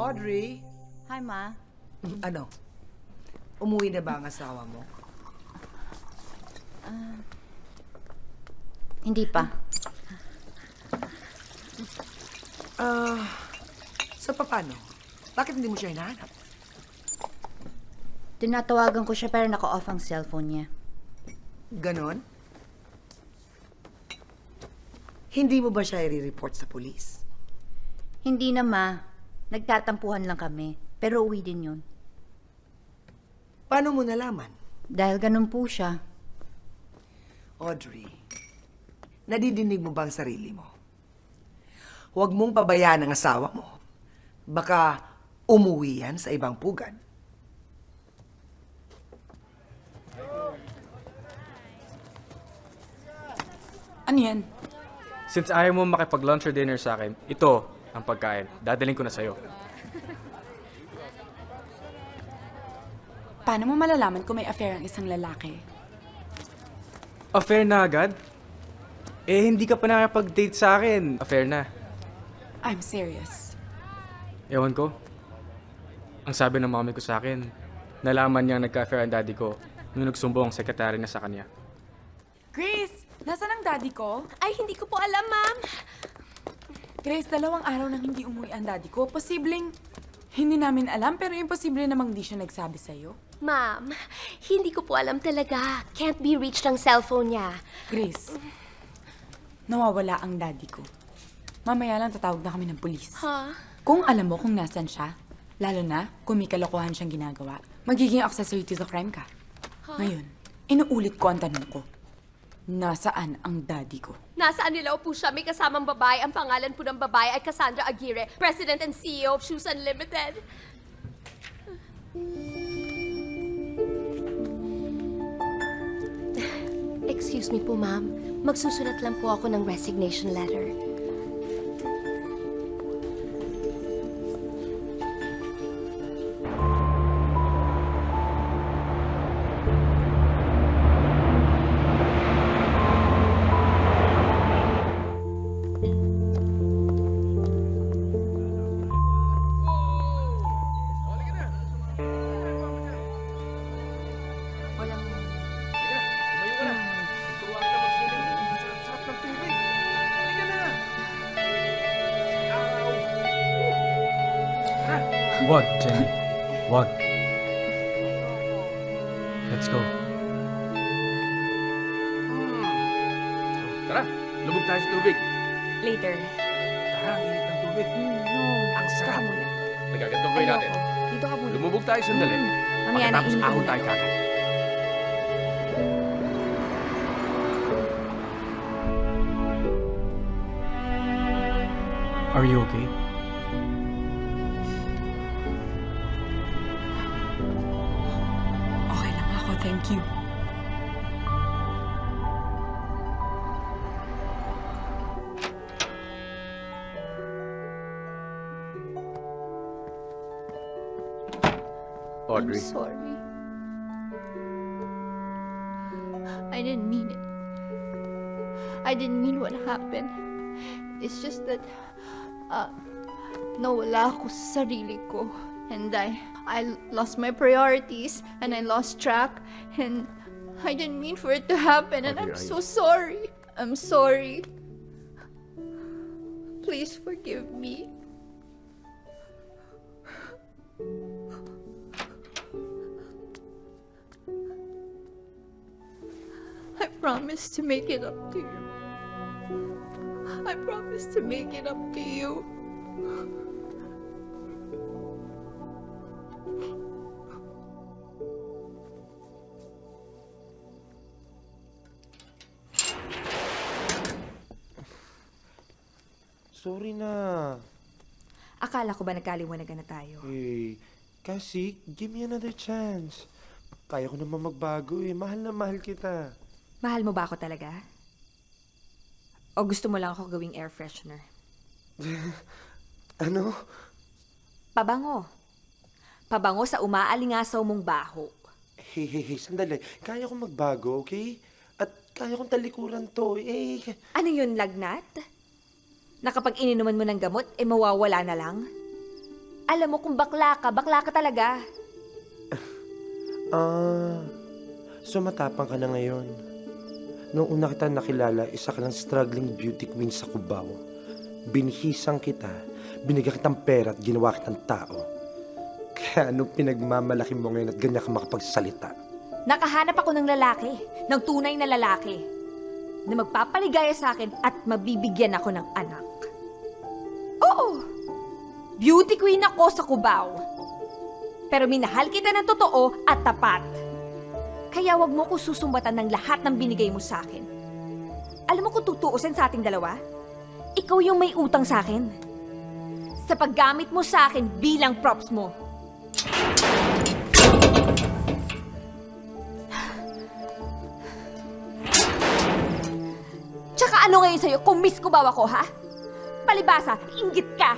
Audrey? Hi, Ma. Ano? Umuwi na ba ang asawa mo? Hindi pa. So paano? Bakit hindi mo siya hinahanap? Tinatawagan ko siya pero naka-off ang cellphone niya. Ganon? Hindi mo ba siya i-report sa pulis? Hindi na, Ma. Nagtatampuhan lang kami. Pero uwi din yun. Paano mo nalaman? Dahil ganun po siya. Audrey, nadidinig mo ba ang sarili mo? Huwag mong pabayaan ang asawa mo. Baka umuwi yan sa ibang pugad. Ano yan? Since ayaw mo makipag-lunch or dinner sa akin, ito ang pagkain. Dadaling ko na sa'yo. Paano mo malalaman kung may affair ang isang lalaki? Affair na agad? Eh, hindi ka pa nakapag-date sa akin. Affair na. I'm serious. Ewan ko. Ang sabi ng mami ko sa akin, nalaman niya nagka-affair ang daddy ko nung nagsumbong ang sekretary na sa kanya. Grace! Nasaan ang daddy ko? Ay, hindi ko po alam, ma'am. Grace, 2 araw nang hindi umuwi ang daddy ko. Posibleng hindi namin alam, pero imposible namang di siya nagsabi sa'yo. Ma'am, hindi ko po alam talaga. Can't be reached ang cellphone niya. Grace, nawawala ang daddy ko. Mamaya lang tatawag na kami ng pulis. Ha? Kung alam mo kung nasan siya, lalo na kung may kalokohan siyang ginagawa, magiging accessory to the crime ka. Ngayon, inuulit ko ang tanong ko. Nasaan ang daddy ko? Nasaan nila po siya? May kasamang babae. Ang pangalan po ng babae ay Cassandra Aguirre, President and CEO of Shoes Unlimited. Excuse me po, ma'am. Magsusulat lang po ako ng resignation letter. Wag, Jenny. Wag. Let's go. Tara, lubog tayo sa tubig. Later. Tara, ang init ng tubig. No. Ang sarap. Nagagandong gawin natin. Dito ka muna. Lumubog tayo sandali. Mamaya na, Pagkatapos init ako muna. tayo kagad. Are you okay? Okay lang ako, thank you. Audrey. I'm sorry. I didn't mean it. I didn't mean what happened. It's just that, nawala ako sa sarili ko. And I lost my priorities, and I lost track, and I didn't mean for it to happen, and I'm so sorry. I'm sorry. Please forgive me. I promise to make it up to you. I promise to make it up to you. Sorry na. Akala ko ba nagkaliwanagan na tayo? Hey, kasi give me another chance. Kaya ko naman magbago eh. Mahal na mahal kita. Mahal mo ba ako talaga? O gusto mo lang ako gawing air freshener? Ano? Pabango. Pabango sa umaalingasaw mong baho. Hey, sandali. Kaya ko magbago, okay? At kaya kong talikuran to. Eh, Ano yun, lagnat? Na kapag ininuman mo ng gamot, mawawala na lang? Alam mo kung bakla ka talaga. So matapang ka na ngayon. Noong una kita nakilala, isa ka lang struggling beauty queen sa Cubao. Binihisang kita, binigyan kitang pera at ginawa kitang tao. Kaya anong pinagmamalaki mo ngayon at ganyan ka makapagsalita? Nakahanap ako ng lalaki, ng tunay na lalaki, na magpapaligaya sa akin at mabibigyan ako ng anak. Oo! Beauty queen ako sa Cubao. Pero minahal kita ng totoo at tapat. Kaya wag mo ko susumbatan ng lahat ng binigay mo sa akin. Alam mo kung tutuusin sa ating dalawa? Ikaw yung may utang sa akin. Sa paggamit mo sa akin bilang props mo. Tsaka ano ngayon sa'yo kung miss ko ba ako, ha? Palibasa, inggit ka.